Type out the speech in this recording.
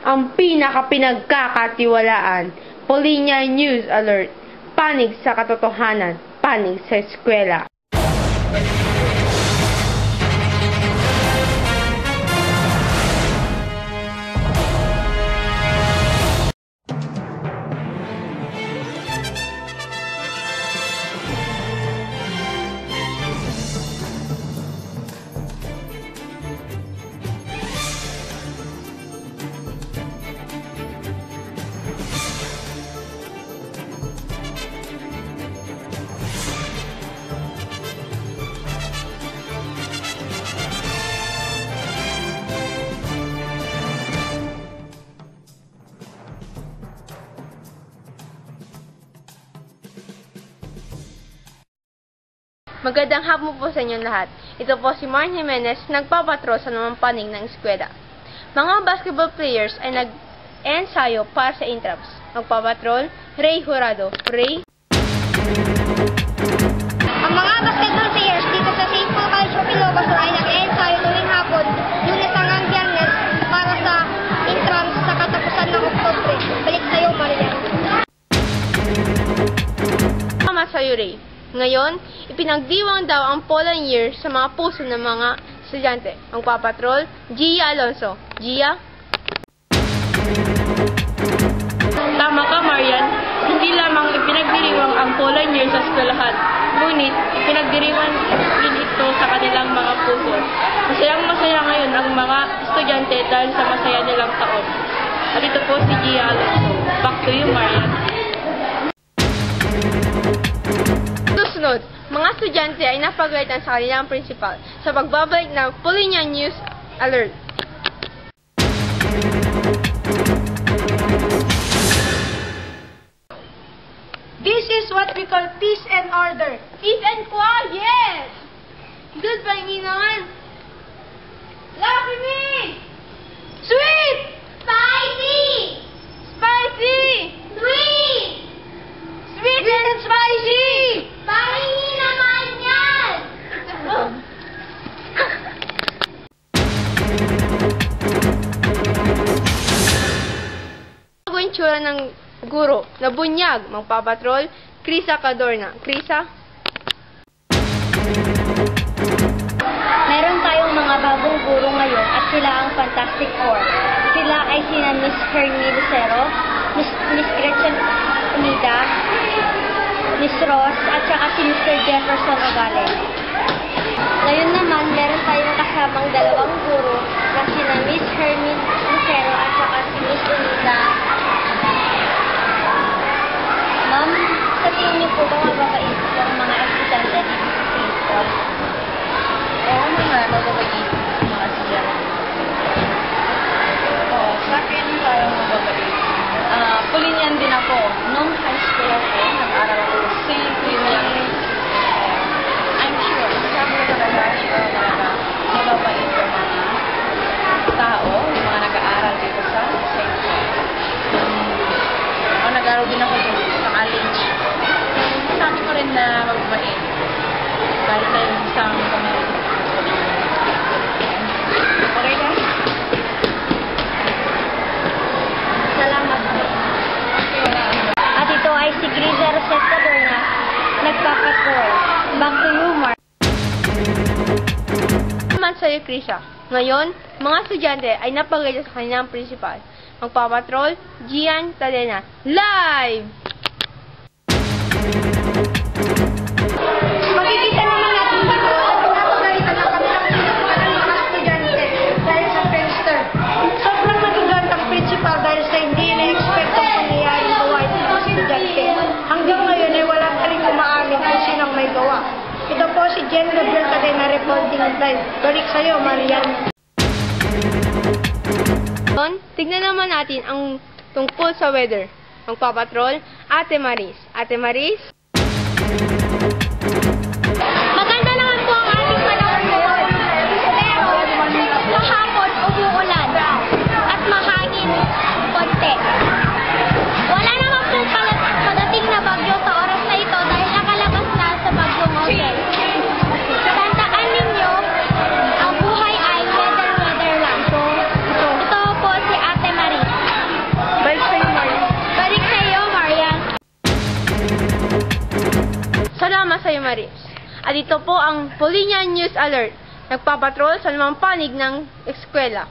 ang pinaka-pinagkakatiwalaan. Polinya News Alert. Panig sa katotohanan, panig sa eskwela. Magandang hapon po sa inyong lahat. Ito po si Marn Jimenez, nagpapatrol sa namang panig ng eskwela. Mga basketball players ay nag-ensayo para sa intraps. Magpapatrol, Ray Jurado. Ray? Ang mga basketball players dito sa St. Paul College of Ilocos ay nag-ensayo tuwing hapon, Lunes hanggang Biyernes para sa intrams sa katapusan ng Oktubre. Balik sa'yo, Marian. Salamat sa'yo, Ray. Ngayon, ipinagdiwang daw ang pollen year sa mga puso ng mga estudyante. Ang papatrol, Gia Alonso. Gia? Tama ka, Marian. Hindi lamang ipinagdiriwang ang pollen year sa eskwelahan, ngunit ipinagdiriwang din ito sa kanilang mga puso. Masayang-masaya ngayon ang mga estudyante dahil sa masaya nilang taon. At ito po si Gia Alonso. Back to you, Marian. Susunod, mga estudyante ay napagalitan sa kanilang principal sa pagbabalik ng Polinya News Alert. This is what we call peace and order. Peace and quiet! Good ba yung naman? Lucky me! Sweet! Spicy! Spicy! Sweet! Sweet and spicy! Pahingi naman yan! Ang itsura ng guro na bunyag, magpapatrol, Krisa Cadorna. Krisa? Meron tayong mga bagong guro ngayon at sila ang Fantastic Four. Sila ay sina Miss Hermie Lucero, Miss Gretchen Unida, Miss Ross, at saka si Mr. Jefferson Ogale. Ngayon naman, meron tayong kasamang dalawang guro na sina Miss Hermie Lucero at saka si Miss Unida. Ma'am, sa tingin niyo po ba mababait ang mga estudyante dito sa St. Paul? Oo naman, mababait mga estudyante. Oo, sa akin parang mababait. Pulinyan din ako. Nung high school ako, nag-aral ako sa St. William. I'm sure, sabi ko talaga, mababait ang mga tao, yung mga nag-aaral dito sa St. Paul. Nag-aaral din ako dito sa college. Sabi ko rin na mababait. Lalo na yung isang community. Okay na? Salamat po. At ito ay si Grisa Rosette Cadorna, nagpapatrol. Back to you, Mark. Salamat sa'yo, Krisa. Ngayon, mga estudyante ay napagalitan sa kanilang principal. Magpapatrol, Gian Tadena. Live! Makikita naman natin dito at napagalitan ang kanilang principal ng mga estudyante dahil sa Friendster. Sobrang natugan ang principal dahil sa hindi na-expectong pangyayaring gawain ng mga estudyante. Hanggang ngayon ay wala pa rin umaamin kung sinang may gawa. Ito po si Jen Gabriel Cadena reporting live. Balik sa'yo, Marian. Tignan naman natin ang tungkol sa weather. Magpapatrol, Ate Maris. Ate Maris? Maganda naman po ang ating panahon ngayon. Pero kahapon umuulan at mahangin konti. Wala naman po padating na bagyo sa oras na ito dahil nakalabas na sa bagyong Jose. Tandaan ninyo, ang buhay ay weather lang. Ito po si Ate Maris. Careers. At ito po ang Polinian News Alert. Nagpapatrol sa limang panig ng eskwela.